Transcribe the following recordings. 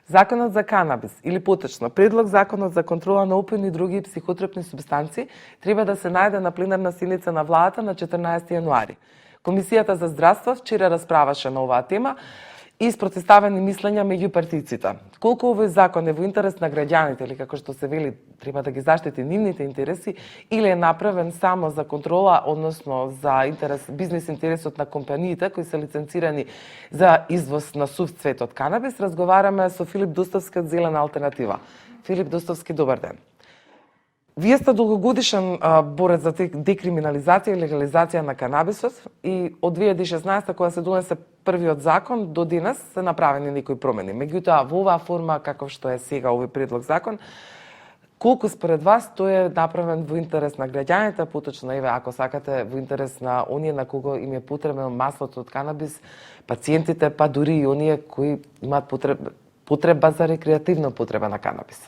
Законот за канабис или поточно предлог законот за контрола на опијни и други психотропни супстанции треба да се најде на пленарна седница на владата на 14 јануари. Комисијата за здравство вчера расправаше на оваа тема и спротивставени мислења меѓу партиците. Колку овој закон е во интерес на граѓаните или како што се вели треба да ги заштити нивните интереси или е направен само за контрола, односно за бизнес интересот на компаниите кои се лиценцирани за извоз на сув цвет од канабис, разговараме со Филип Достовски од Зелена алтернатива. Филип Достовски, добар ден. Вие сте долгогодишен борец за декриминализација и легализација на канабисот и од 2016 кога се донесе првиот закон до денес се направени некои промени. Меѓутоа во оваа форма како што е сега овој предлог закон, колку според вас тој е направен во интерес на граѓаните, поточно еве ако сакате во интерес на оние на кого им е потребно маслото од канабис, пациентите, па дури и оние кои имаат потреба за рекреативна потреба на канабис?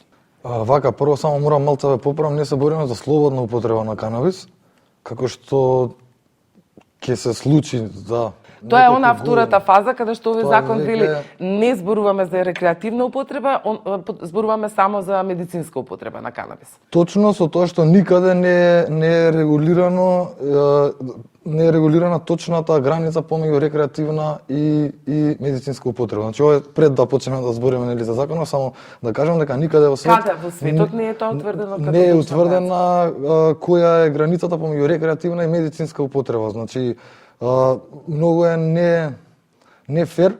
Вака, прво само морам малце да поправам, не се бориме за слободна употреба на канабис, како што ќе се случи за... Тоа е она втората фаза каде што овој закон вели не зборуваме за рекреативна употреба, зборуваме само за медицинска употреба на канабис. Точно со тоа што никаде не е регулирана точната граница помеѓу рекреативна и медицинска употреба. Значи ова е пред да почнеме да збориме нели за законот, само да кажам дека никаде во светот Каде во светот не е тоа утврдено како не е утврдена која е границата помеѓу рекреативна и медицинска употреба. Значи многу е не фер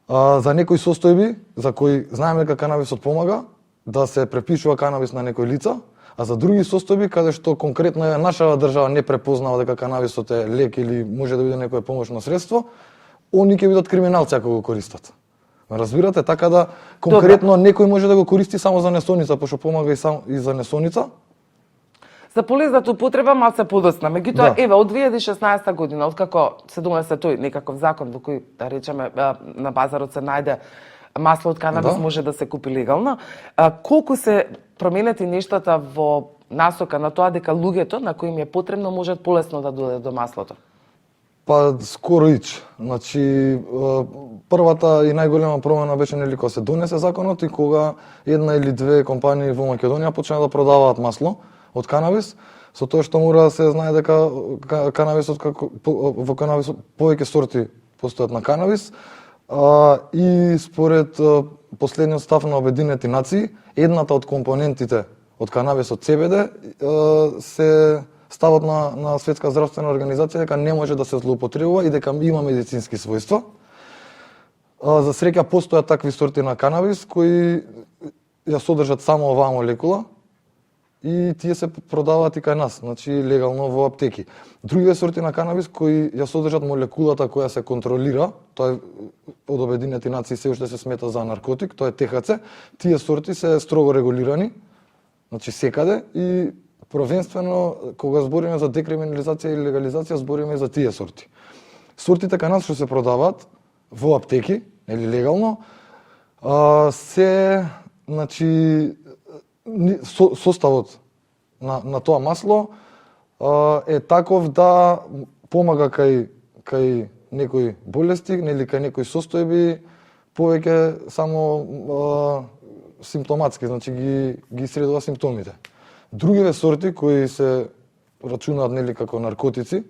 за некои состојби за кои знаеме дека канабисот помага да се препишува канабис на некои лица, а за други состојби каде што конкретно нашава држава не препознава дека канабисот е лек или може да биде некое помошно средство, они ќе бидат криминалци ако го користат. Разбирате, така да конкретно некој може да го користи само за несоница, пошто помага и за несоница. За полезната употреба малце подоцна. Меѓутоа, еве, од 2016 година, откако се донесе тој некаков закон во кој, да речеме, на базарот се најде масло од канабис, може да се купи легално, колку се променети нештата во насока на тоа дека луѓето на кои им е потребно можат полесно да дојдат до маслото? Па скоро ич. Значи првата и најголема промена беше нели кога се донесе законот и кога една или две компании во Македонија почнаа да продаваат масло од канабис, со тоа што мора да се знае дека канабисот во канабисот повеќе сорти постојат на канабис, и според последниот став на Обединети нации, едната од компонентите од канабисот CBD се ставот на Светска здравствена организација дека не може да се злоупотребува и дека има медицински својства. За среќа постојат такви сорти на канабис кои ја содржат само оваа молекула и тие се продаваат и кај нас, значи легално во аптеки. Другите сорти на канабис кои ја содржат молекулата која се контролира, тоа е од Обединети нации се уште се смета за наркотик, тоа е ТХЦ, тие сорти се строго регулирани, значи секаде и првенствено кога збориме за декриминализација и легализација збориме за тие сорти. Сортите кај нас што се продаваат во аптеки, или легално, се, значи, составот на тоа масло е таков да помага кај некои болести, нели кај некои состојби, повеќе само симптоматски, значи ги средува симптомите. Другите сорти кои се рачунаат нели како наркотици,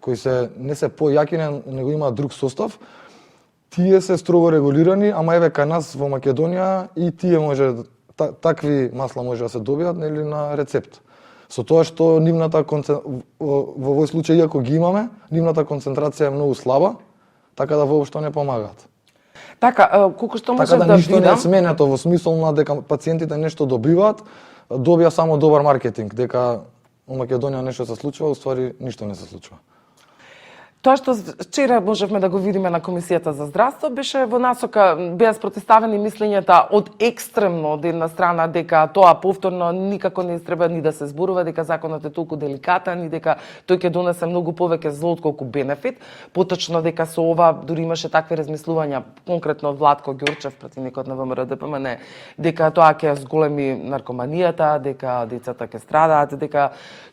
кои не се појаки, него имаат друг состав, тие се строго регулирани, ама еве кај нас во Македонија и тие може такви масла може да се добијат нели на рецепт. Со тоа што нивната во овој случај иако ги имаме, нивната концентрација е многу слаба, така да воопшто не помагаат. Така, колку што може да ништо не е сменето во смисол на дека пациентите нешто добиваат, добија само добар маркетинг, дека во Македонија нешто се случува, уствари ништо не се случува. Тоа што вчера можевме да го видиме на Комисијата за здравство беше во насока, беа спротивставени мислењата од екстремно од една страна дека тоа повторно никако не треба ни да се зборува, дека законот е толку деликатен и дека тој ќе донесе многу повеќе зло отколку бенефит. Поточно дека со ова дури имаше такви размислувања конкретно од Владко Ѓорчев, пратеникот на ВМРО-ДПМН, дека тоа ќе зголеми наркоманијата, дека децата ќе страдаат, дека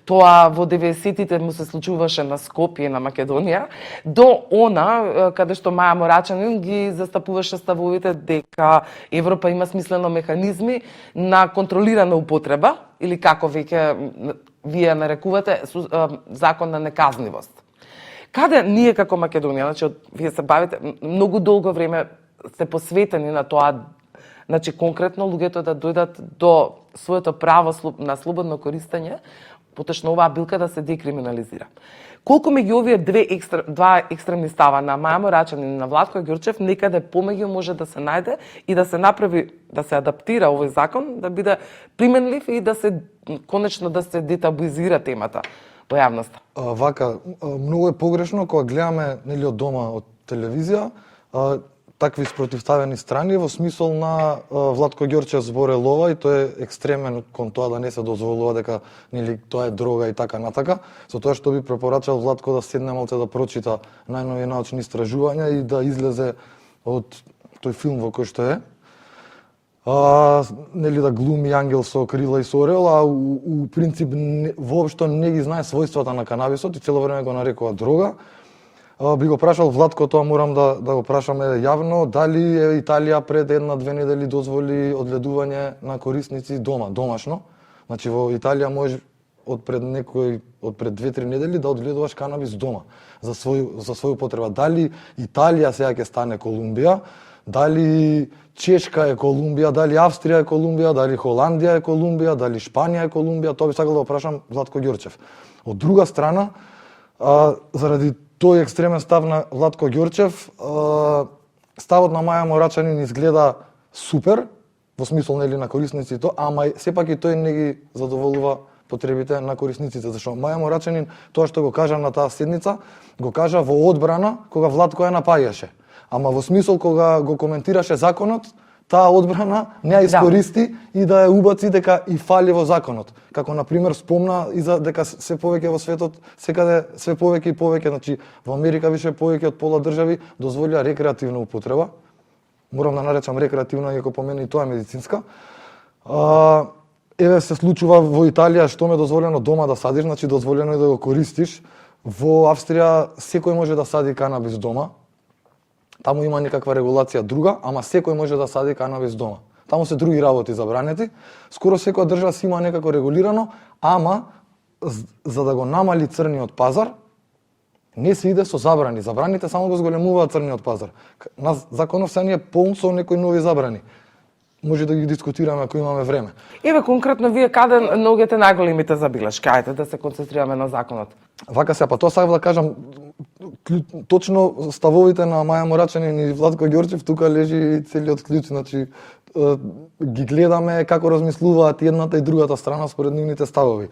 тоа во 90-тите му се случуваше на Скопје, на Македонија, Македонија, до она каде што Маја Морачанин ги застапуваше ставовите дека Европа има смислено механизми на контролирана употреба, или како веќе вие нарекувате закон на неказнивост. Каде ние како Македонија, значи вие се бавите многу долго време сте посветени на тоа, значи конкретно луѓето да дојдат до своето право на слободно користење, поточно оваа билка да се декриминализира. Колку меѓу овие два екстремни става на Маја Морачанин и на Владко Ѓурчев некаде помеѓу може да се најде и да се направи, да се адаптира овој закон, да биде применлив и да се конечно да се детабуизира темата во јавноста. Вака, многу е погрешно кога гледаме нели од дома од телевизија такви спротивставени страни во смисол на Владко Ѓорчев зборел ова и тој е екстремен кон тоа да не се дозволува дека нели тоа е дрога и така натака. Со тоа што би препорачал Владко да седне малце да прочита најнови научни истражувања и да излезе од тој филм во кој што е. Нели да глуми ангел со крила и со орел, а у принцип воопшто не ги знае својствата на канабисот и цело време го нарекува дрога. Би го прашал Владко, тоа морам да го прашаме јавно, дали Италија пред 1-2 недели дозволи одледување на корисници дома, домашно. Значи во Италија можеш од пред 2-3 недели да одледуваш канабис дома за своја потреба. Дали Италија сега ќе стане Колумбија, дали Чешка е Колумбија, дали Австрија е Колумбија, дали Холандија е Колумбија, дали Шпанија е Колумбија, тоа би сакал да го прашам Владко Ѓорчев. Од друга страна, заради тој екстремен став на Владко Ѓорчев, ставот на Маја Морачанин изгледа супер, во смисол нели на корисниците, ама сепак и тој не ги задоволува потребите на корисниците, зашто Маја Морачанин тоа што го кажа на таа седница, го кажа во одбрана кога Владко ја напаѓаше. Ама во смисол кога го коментираше законот, таа одбрана не ја искористи и да ја убаци дека и фали во законот. Како на пример спомна и за дека се повеќе во светот секаде се повеќе и повеќе, значи во Америка више повеќе од пола држави дозволија рекреативна употреба. Морам да наречам рекреативна, иако по мене и тоа е медицинска. Еве се случува во Италија што ме дозволено дома да садиш, значи дозволено е да го користиш. Во Австрија секој може да сади канабис дома. Таму има некаква регулација друга, ама секој може да сади канабис дома. Таму се други работи забранети. Скоро секоја држава си има некако регулирано, ама за да го намали црниот пазар, не се иде со забрани. Забраните само го зголемуваат црниот пазар. На законов се не е полн со некои нови забрани. Може да ги дискутираме ако имаме време. Еве конкретно вие каде наоѓате најголемите забелешки? Ајде да се концентрираме на законот. Вака се, па тоа сакам да кажам, точно ставовите на Маја Морачанин и Владко Ѓорчев тука лежи целиот клjuč, значи ги гледаме како размислуваат едната и другата страна според нивните ставови.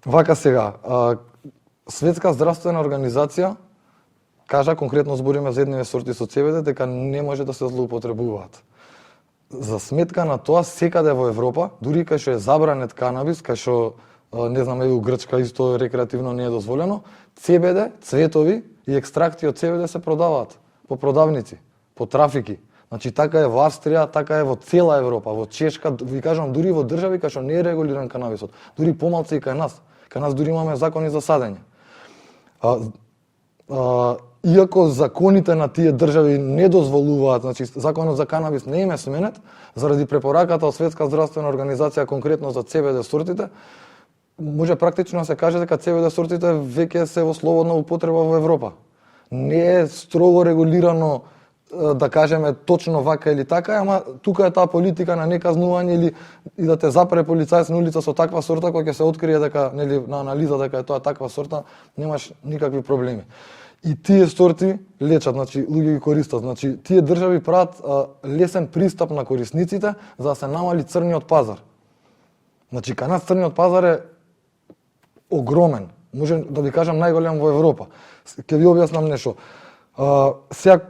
Вака сега, Светска здравствена организација кажа, конкретно збориме за едниве сорти со ЦБД, дека не може да се злоупотребуваат. За сметка на тоа, секаде во Европа, дури кај што е забранет канабис, кај што, не знам, у Грчка исто рекреативно не е дозволено, ЦБД, цветови и екстракти од ЦБД се продаваат по продавници, по трафики. Значи, така е во Австрија, така е во цела Европа, во Чешка, ви кажам, дури во држави кај што не е регулиран канабисот, дури помалку и кај нас. Кај нас дури имаме закони за садење. Иако законите на тие држави не дозволуваат, значи законот за канабис не им е сменет, заради препораката од Светска здравствена организација конкретно за ЦБД сортите, може практично да се каже дека ЦБД сортите веќе се во слободна употреба во Европа. Не е строго регулирано да кажеме точно вака или така, ама тука е таа политика на неказнување или и да те запре полицаец на улица со таква сорта која ќе се открие дека нели на анализа дека е тоа таква сорта, немаш никакви проблеми. И тие сорти лечат, значи луѓе ги користат. Значи тие држави прават лесен пристап на корисниците за да се намали црниот пазар. Значи кај нас црниот пазар е огромен. Може да ви кажам најголем во Европа. Ќе ви објаснам нешто. Сега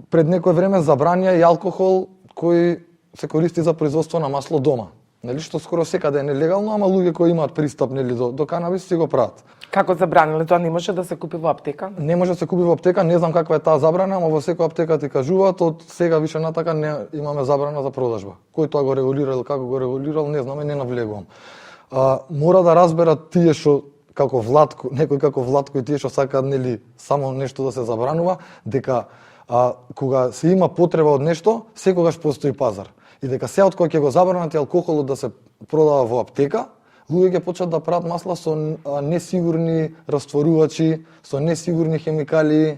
пред некое време забранија и алкохол кој се користи за производство на масло дома. Нели што скоро секаде е нелегално, ама луѓе кои имаат пристап нели до канабис си го прават. Како забраниле? Тоа не може да се купи во аптека? Не може да се купи во аптека, не знам каква е таа забрана, ама во секоја аптека ти кажуваат од сега више натака не имаме забрана за продажба. Кој тоа го регулирал, како го регулирал, не знам, не навлегувам. Мора да разберат тие што како Владко, некој како Владко и тие што сакаат нели само нешто да се забранува, дека кога се има потреба од нешто, секогаш постои пазар. И дека сега од кога ќе го забранат алкохолот да се продава во аптека, луѓе ќе почнат да прават масла со несигурни растворувачи, со несигурни хемикалии.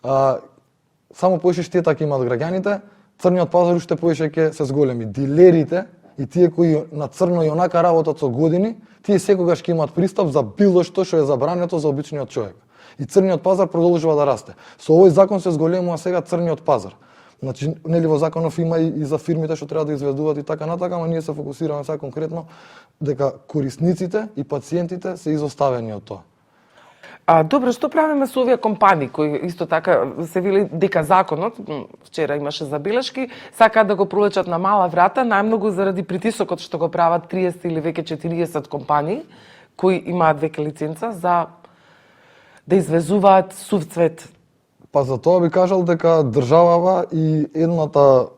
Само поише штета ќе имаат граѓаните, црниот пазар уште поише ќе се зголеми. Дилерите и тие кои на црно и онака работат со години, тие секогаш ќе имаат пристап за било што е забрането за обичниот човек. И црниот пазар продолжува да расте. Со овој закон се зголемува сега црниот пазар. Значи, нели во законов има и за фирмите што треба да изведуваат и така натака, ама ние се фокусираме сега конкретно дека корисниците и пациентите се изоставени од тоа. Добро, што правиме со овие компании кои исто така се вели дека законот, вчера имаше забелешки, сакаат да го пролечат на мала врата, најмногу заради притисокот што го прават 30 или веќе 40 компании кои имаат веќе лиценца за да извезуваат сув цвет. Па за тоа би кажал дека државава и едната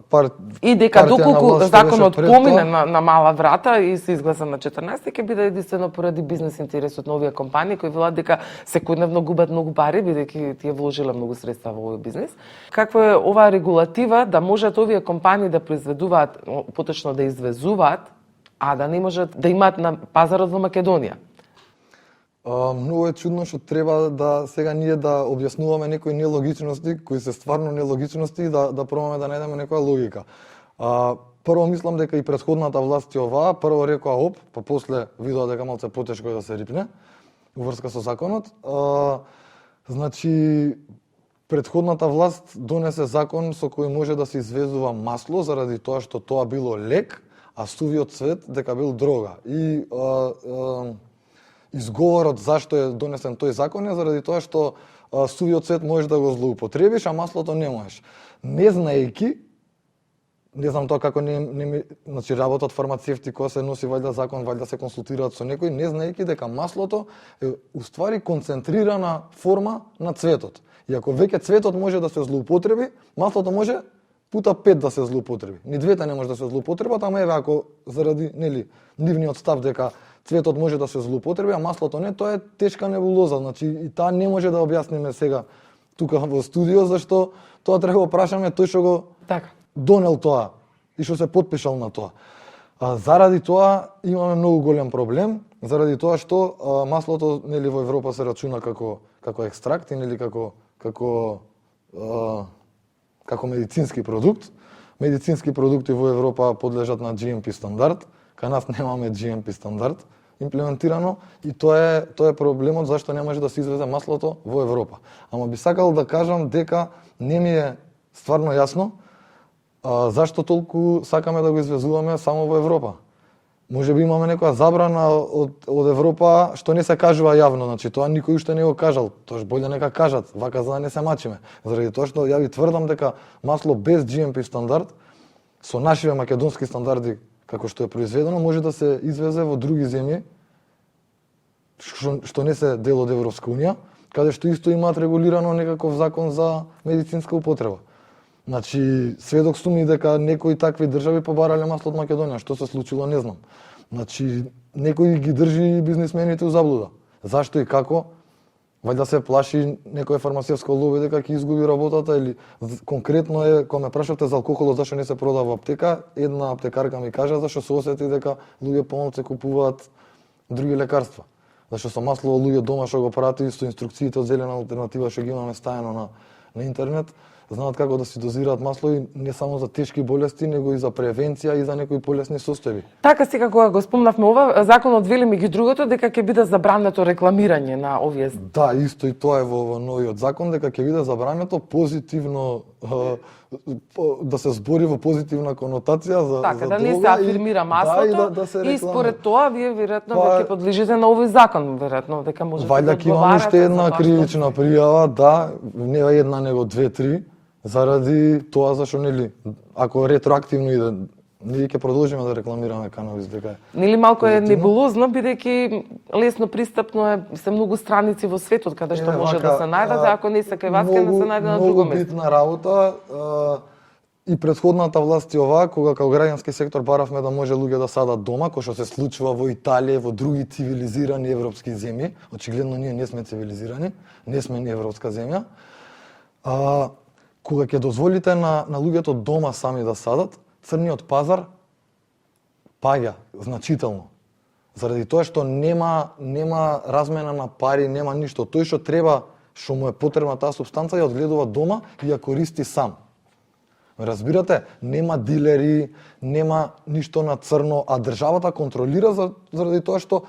и дека доколку законот помине тоа... на мала врата и се изгласа на 14, ќе биде единствено поради бизнес интересот на овие компании кои велат дека секојдневно губат многу пари бидејќи тие вложиле многу средства во овој бизнес. Каква е оваа регулатива да можат овие компании да произведуваат, поточно да извезуваат, а да не можат да имаат на пазарот во Македонија? Многу е чудно што треба да сега ние да објаснуваме некои нелогичности кои се стварно нелогичности и да пробаме да најдеме некоја логика. Прво мислам дека и претходната власт ја оваа, прво рекоа оп, па после видоа дека малце потешко е да се рипне уврска со законот. Значи претходната власт донесе закон со кој може да се извезува масло заради тоа што тоа било лек, а сувиот цвет дека бил дрога. И изговорот зашто е донесен тој закон е заради тоа што сувиот цвет можеш да го злоупотребиш, а маслото не можеш. Не знаејќи, не знам тоа како значи работат фармацевти која се носи вајда закон, вајда се консултираат со некој, не знаејќи дека маслото е уствари концентрирана форма на цветот. И ако веќе цветот може да се злоупотреби, маслото може пута 5 да се злоупотреби. Ни двете не може да се злоупотребат, ама еве ако заради нивниот став дека цветот може да се злоупотреби, а маслото не, тоа е тешка небулоза. Значи и таа не може да објасниме сега тука во студио, зашто тоа треба да прашаме тој што го донел тоа и што се потпишал на тоа. Заради тоа имаме многу голем проблем, заради тоа што маслото во Европа се рачуна како екстракт и како медицински продукт. Медицински продукти во Европа подлежат на GMP стандард. Кај нас немаме GMP стандард имплементирано и тоа е проблемот зашто не може да се извезе маслото во Европа. Ама би сакал да кажам дека не ми е стварно јасно зашто толку сакаме да го извезуваме само во Европа. Може би имаме некоја забрана од Европа што не се кажува јавно, значи тоа никој уште не го кажал. Тоа боле нека кажат, вака за да не се мачиме. Заради тоа што ја ви тврдам дека масло без GMP стандард со нашиве македонски стандарди како што е произведено, може да се извезе во други земји што не се дел од Европска унија, каде што исто имаат регулирано некаков закон за медицинска употреба. Значи, сведок сум и дека некои такви држави побарале масло од Македонија, што се случило не знам. Значи, некој ги држи бизнисмените у заблуда. Зашто и како? Вајда се плаши некој фармацевско лоби дека ќе изгуби работата или конкретно е кога ме прашавте за алкохолот зашто не се продава во аптека, една аптекарка ми кажа зашто се осети дека луѓе помалку купуваат други лекарства. Зашто со масло луѓе дома што го прати со инструкциите од зелена алтернатива што ги имаме стајано на интернет, знаат како да си дозираат масло и не само за тешки болести, него и за превенција и за некои полесни состојби. Така сега кога го спомнавме ова, законот вели меѓу другото дека ќе биде забрането рекламирање на овие. Да, исто и тоа е во новиот закон дека ќе биде забрането позитивно да се збори во позитивна конотација за така, да не се афирмира маслото и според тоа вие веројатно ќе подлежите на овој закон, веројатно дека можете да одговарате. Вајда ќе имаме уште една кривична пријава, да, не една него 2-3, заради тоа зашто ако ретроактивно иде, ние ќе продолжиме да рекламираме канабис дека. Нели малку е небулозно бидејќи лесно пристапно е се многу страници во светот каде што може да се најде, ако не се кај вас ќе да се најде на друго место. Многу битна работа, и претходната власт и оваа, кога како граѓански сектор баравме да може луѓе да садат дома, кој што се случува во Италија, во други цивилизирани европски земји, очигледно ние не сме цивилизирани, не сме ни европска земја, кога ќе дозволите на луѓето дома сами да садат, црниот пазар паѓа значително. Заради тоа што нема размена на пари, нема ништо. Тој што треба, што му е потребна таа супстанца, ја одгледува дома и ја користи сам. Разбирате, нема дилери, нема ништо на црно, а државата контролира заради тоа што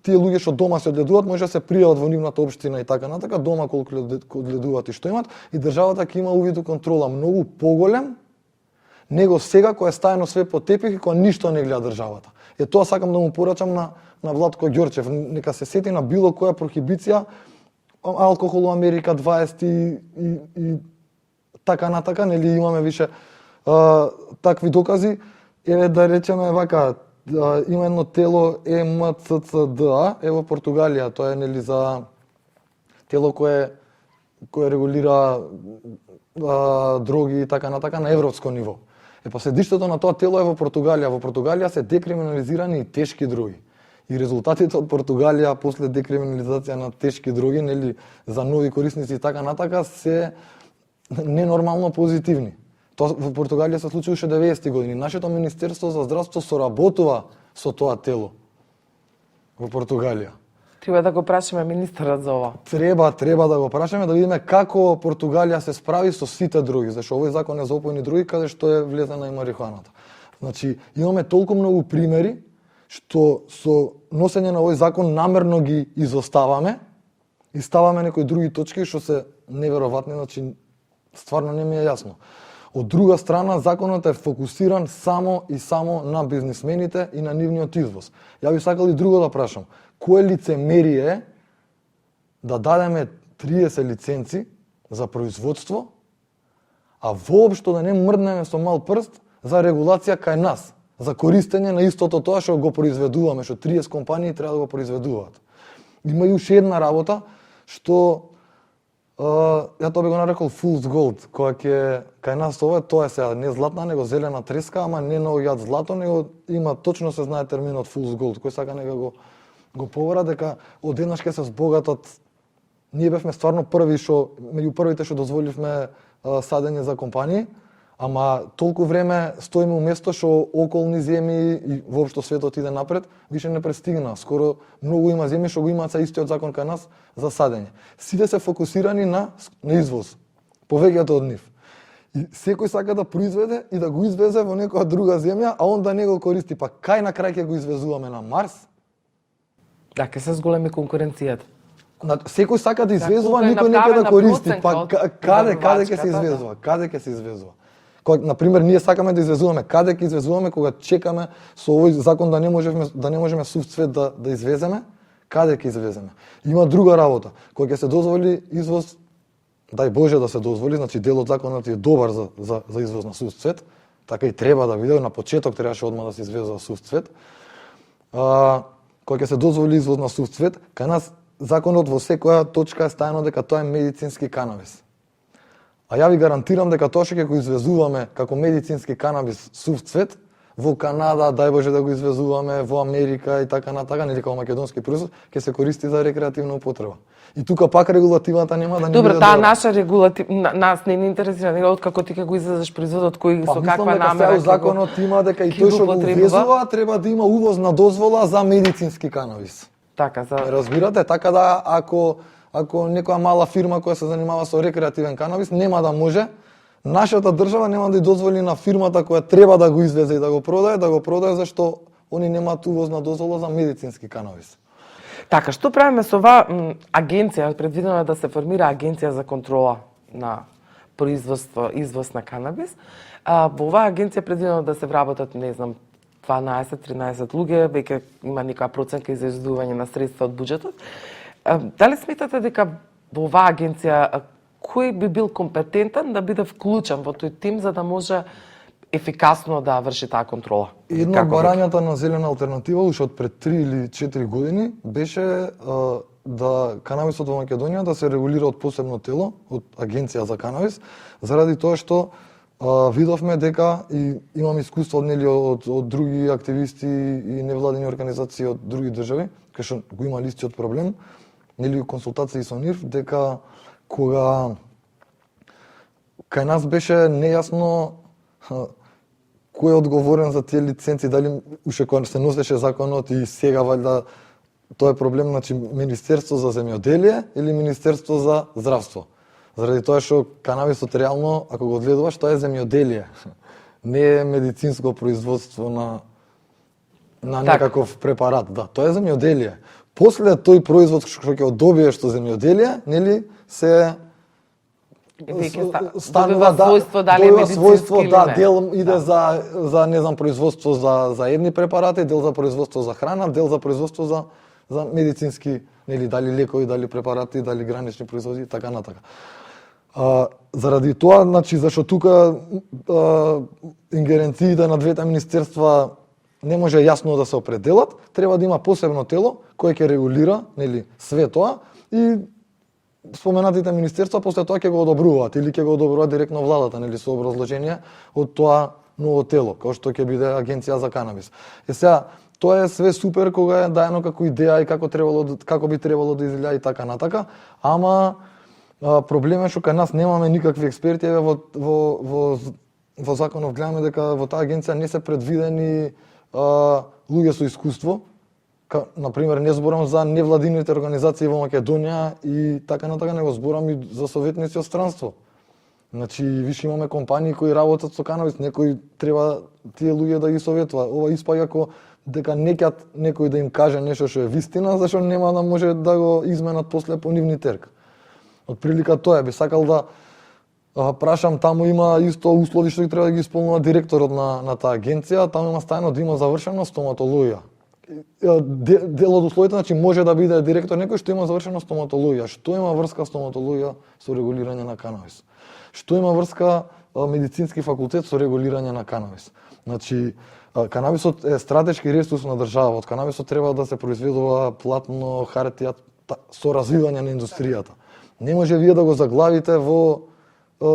тие луѓе што дома се одгледуваат може да се пријават во нивната општина и така натака, дома колку одгледуваат и што имат, и државата ќе има увид и контрола многу поголем него сега кој е стаено све по тепих и кој ништо не гледа државата. Тоа сакам да му порачам на Владко Ѓорчев, нека се сети на било која прохибиција, алкохол во Америка 20 и така натака, нели имаме више такви докази. Еве да речеме вака, има едно тело МЦЦДА, во Португалија, тоа е нели за тело кое регулира дроги и така натака на европско ниво. Па седиштето на тоа тело е во Португалија. Во Португалија се декриминализирани и тешки дроги. И резултатите од Португалија после декриминализација на тешки дроги, нели за нови корисници и така натака се ненормално позитивни. Тоа во Португалија се случи уште 90-ти години. Нашето Министерство за здравство соработува со тоа тело во Португалија. Треба да го прашаме министерот за ова. Треба да го прашаме да видиме како Португалија се справи со сите дроги, зашто овој закон е за опојни дроги каде што е влезена и марихуаната. Значи, имаме толку многу примери што со носење на овој закон намерно ги изоставаме и ставаме некои други точки што се неверојатни, значи стварно не ми е јасно. Од друга страна, законот е фокусиран само и само на бизнисмените и на нивниот извоз. Ја би сакал и друго да прашам. Кое лицемерие е да дадеме 30 лиценци за производство, а воопшто да не мрднеме со мал прст за регулација кај нас, за користење на истото тоа што го произведуваме, што 30 компании треба да го произведуваат. Има и уште една работа што ја тоа би го нарекол fool's gold, која кај нас тоа е сега не златна, него зелена треска, ама не наоѓаат злато, него има точно се знае терминот fool's gold, кој сака нека го повара дека одеднаш ќе се збогатат. Ние бевме стварно први што меѓу првите што дозволивме садење за компании, ама толку време стоиме у место што околни земји и воопшто светот иде напред, више не пристигна. Скоро многу има земји што го имаат са истиот закон кај нас за садење. Сите се фокусирани на извоз, повеќето од нив. И секој сака да произведе и да го извезе во некоја друга земја, а он да не го користи. Па кај на крај ќе го извезуваме на Марс? Да, ке се зголеми конкуренцијата. Секој сака да извезува, никој не ќе да користи. Па каде ќе се извезува? Каде ќе се извезува? Кога, например, ние сакаме да извезуваме, каде ќе извезуваме кога чекаме со овој закон да не можеме сув цвет да извеземе, каде ќе извеземе? Има друга работа, кога ќе се дозволи извоз, дај Боже да се дозволи, значи дел од законот е добар за извоз на сув цвет, така и треба да биде, на почеток требаше одма да се извезува сув цвет. Кога ќе се дозволи извоз на сув цвет, кај нас законот во секоја точка е стаено дека тоа е медицински канабис. А ја ви гарантирам дека тоа што ќе го извезуваме како медицински канабис сув цвет, во Канада, дај Боже да го извезуваме, во Америка и така натака, нели како македонски производ, ќе се користи за рекреативна употреба. И тука пак регулативата нема да не Добро, биде таа наша регулатива нас не ни интересира, него откако ти ќе го извезеш производот кој со каква намера. Па законот има дека и тој што го увезува треба да има увозна дозвола за медицински канабис. Така, за разбирате, така да ако некоја мала фирма која се занимава со рекреативен канабис нема да може, нашата држава нема да ја дозволи на фирмата која треба да го извезе и да го продае зашто они немаат увозна дозвола за медицински канабис. Така, што правиме со оваа агенција? Предвидено е да се формира агенција за контрола на производство, извоз на канабис. Во оваа агенција предвидено да се вработат, не знам, 12-13 луѓе, веќе има некоја проценка за издвојување на средства од буџетот. Дали сметате дека во оваа агенција кој би бил компетентен да биде вклучен во тој тим за да може ефикасно да врши таа контрола? Едно од барањата на Зелена алтернатива уште од пред 3 или 4 години беше да канабисот во Македонија да се регулира од посебно тело, од Агенција за канабис, заради тоа што видовме дека и имам искуство нели од други активисти и невладини организации од други држави, кај што го има истиот проблем, нели консултации со нив, дека кога кај нас беше нејасно кој е одговорен за тие лиценци, дали уште кога се носеше законот и сега валјда тоа е проблем, значи Министерство за земјоделие или Министерство за здравство. Заради тоа што канабисот реално, ако го одгледуваш, тоа е земјоделие. Не е медицинско производство на некаков препарат, да, тоа е земјоделие. После тој производ што ќе одобиеш што земјоделие, нели се станува својство дали медицинско или не. Дел иде за не знам производство за едни препарати, дел за производство за храна, дел за производство за медицински, нели дали лекови, дали препарати, дали гранични производи и така натака. Заради тоа, значи зашто тука ингеренциите на двете министерства не може јасно да се определат, треба да има посебно тело кое ќе регулира, нели, све тоа и споменатите министерства после тоа ќе го одобруваат или ќе го одобруваат директно владата, нели, со образложение од тоа ново тело, како што ќе биде Агенција за канабис. Сега, тоа е све супер кога е даено како идеја и како би требало да изгледа и така натака, ама проблемот е што кај нас немаме никакви експерти, во законов гледаме дека во таа агенција не се предвидени луѓе со искуство. Например, не зборам за невладините организации во Македонија и така натака, него зборам и за советници од странство. Значи, више имаме компании кои работат со канабис, некој треба тие луѓе да ги советува. Ова испаѓа како дека некад некој да им каже нешто што е вистина, зашто нема да може да го изменат после по нивни терк. Од прилика тоа би сакал да прашам, таму има исто услови што треба да ги исполнува директорот на таа агенција, таму има стајано да има завршена стоматологија. Дел од условите, значи може да биде директор некој што има завршена стоматологија. Што има врска стоматологија со регулирање на канабис? Што има врска медицински факултет со регулирање на канабис? Значи, канабисот е стратешки ресурс на држава. Од канабисот треба да се произведува платно, хартија со развивање на индустријата. Не може вие да го заглавите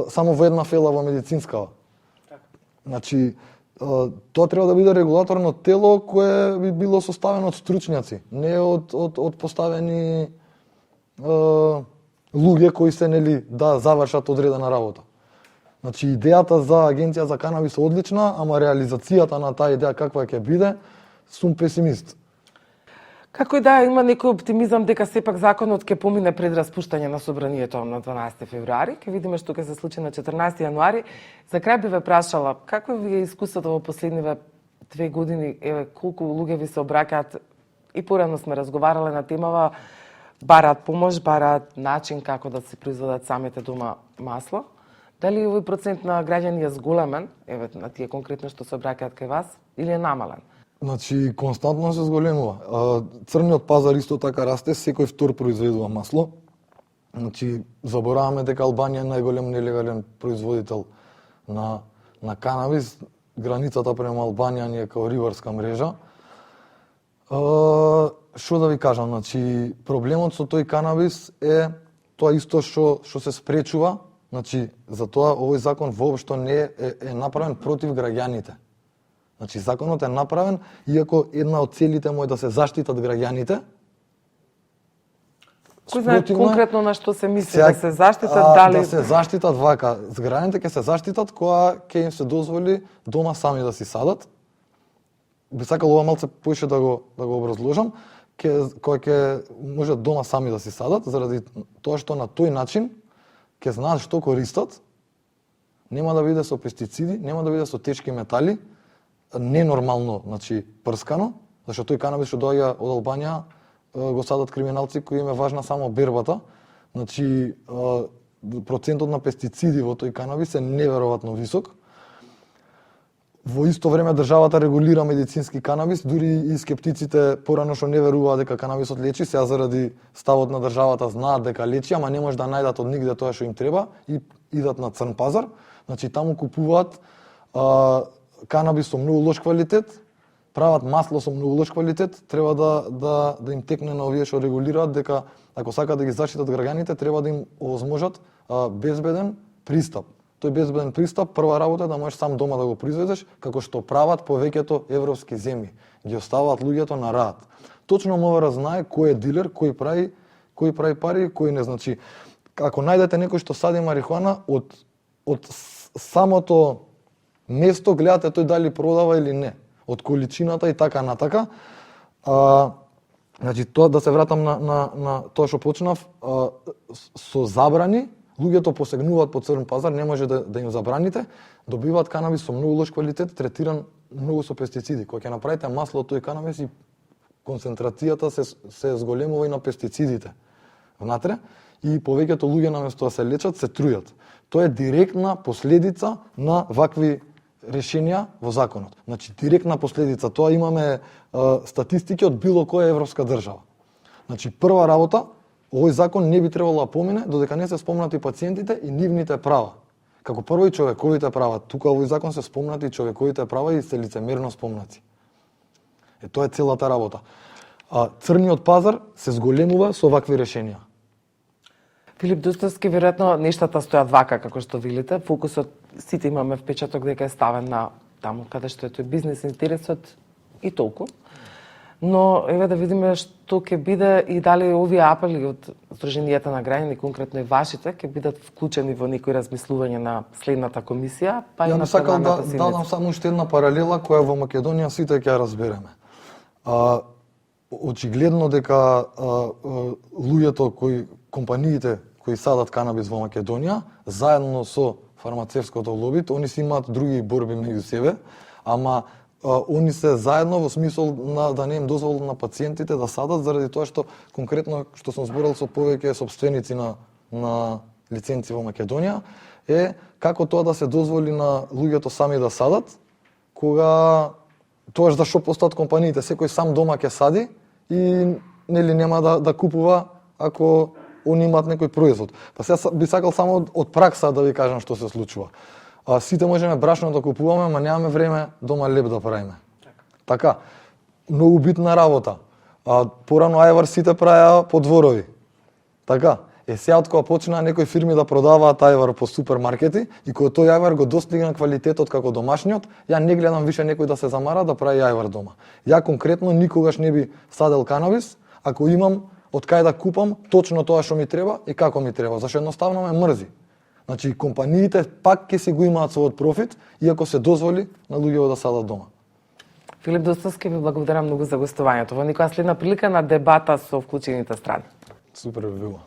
само во една фела во медицинскава. Значи, тоа треба да биде регулаторно тело кое би било составено од стручњаци, не од поставени луѓе кои се нели да завршат одредена работа. Значи, идејата за Агенција за канабис е одлична, ама реализацијата на таа идеја каква ќе биде, сум песимист. Како и да има некој оптимизам дека сепак законот ќе помине пред распуштање на собранието на 12 февруари, ќе видиме што ќе се случи на 14 јануари. За крај би ве прашала, какво ви е искуството во последниве 2 години, еве колку луѓе ви се обраќаат и порано сме разговарале на темава, бараат помош, бараат начин како да се произведат самите дома масло. Дали овој процент на граѓани е зголемен, еве на тие конкретно што се обраќаат кај вас, или е намален? Значи, константно се зголемува. Црниот пазар исто така расте, секој втор произведува масло. Значи, забораваме дека Албанија е најголем нелегален производител на канабис. Границата према Албанија ни е као риварска мрежа. Што да ви кажам, значи, проблемот со тој канабис е тоа исто што се спречува. Значи, затоа овој закон воопшто не е направен против граѓаните. Значи, законот е направен, иако една од целите му е да се заштитат граѓаните. Кој знае конкретно на што се мисли, да се заштитат, дали... Да се заштитат вака, граѓаните ќе се заштитат кога ќе им се дозволи дома сами да си садат. Би сакал ова малце поише да го образложам, кога ќе можат дома сами да си садат, заради тоа што на тој начин ќе знаат што користат, нема да биде со пестициди, нема да биде со тешки метали, ненормално, значи, прскано, зашто тој канабис што доаѓа од Албанија го садат криминалци кои им е важна само бербата. Значи, процентот на пестициди во тој канабис е неверојатно висок. Во исто време државата регулира медицински канабис, дури и скептиците порано што не веруваат дека канабисот лечи, сега заради ставот на државата знаат дека лечи, ама не може да најдат од нигде тоа што им треба и идат на црн пазар. Значи, таму купуваат канабис со многу лош квалитет, прават масло со многу лош квалитет, треба да им текне на овие што регулираат дека ако сакаат да ги заштитат граѓаните, треба да им овозможат безбеден пристап тој безбеден пристап, прва работа е да можеш сам дома да го произведеш, како што прават повеќето европски земји. Ги оставаат луѓето на рад. Точно МВР знае кој е дилер, кој прави пари, кој не. Значи, ако најдете некој што сади марихуана, од самото место гледате тој дали продава или не, од количината и така натака. Значи, тоа да се вратам на тоа што почнав, со забрани, луѓето посегнуваат по црн пазар, не може да им забраните, добиваат канабис со многу лош квалитет, третиран многу со пестициди. Кога ќе направите масло од тој канабис и концентрацијата се зголемува и на пестицидите внатре, и повеќето луѓе наместо да се лечат, се трујат. Тоа е директна последица на вакви решенија во законот. Значи, директна последица. Тоа имаме статистики од било која европска држава. Значи, прва работа, овој закон не би требало да помине додека не се спомнати пациентите и нивните права. Како прво и човековите права. Тука овој закон се спомнати човековите права и се лицемерно спомнати. Тоа е целата работа. Црниот пазар се зголемува со вакви решенија. Филип Дуставски, веројатно нештата стојат вака, како што велите. Фокусот сите имаме впечаток дека е ставен на таму каде што е тој бизнес интересот и толку. Но еве да видиме што ќе биде и дали овие апели од Сдруженијата на граѓани, конкретно и вашите, ќе бидат вклучени во некои размислување на следната комисија, па и на пленарната седница. Дадам само уште една паралела која во Македонија сите ќе ја разбереме. Очигледно дека луѓето компаниите кои садат канабис во Македонија, заедно со фармацевското лоби, они си имаат други борби меѓу себе, ама они се заедно во смисол на да не им дозволат на пациентите да садат, заради тоа што конкретно што сум зборал со повеќе сопственици на лиценци во Македонија, е како тоа да се дозволи на луѓето сами да садат, кога тоа за што постат компаниите, секој сам дома ќе сади и нели нема да купува ако они имаат некој производ. Па сега би сакал само од пракса да ви кажам што се случува. Сите можеме брашно да купуваме, ама немаме време дома леп да правиме. Така, многу битна работа. Порано ајвар сите правеа по дворови. Така, сега од кога почнаа некои фирми да продаваат ајвар по супермаркети и кога тој ајвар го достигна квалитетот како домашниот, ја не гледам више некој да се замара да прави ајвар дома. Ја конкретно никогаш не би садел канабис ако имам од кај да купам точно тоа што ми треба и како ми треба, зашто едноставно ме мрзи. Значи, компаниите пак ќе си го имаат својот профит, иако се дозволи на луѓето да садат дома. Филип Дуставски, ви благодарам многу за гостувањето. Во некоја следна прилика на дебата со вклучените страни. Супер би било.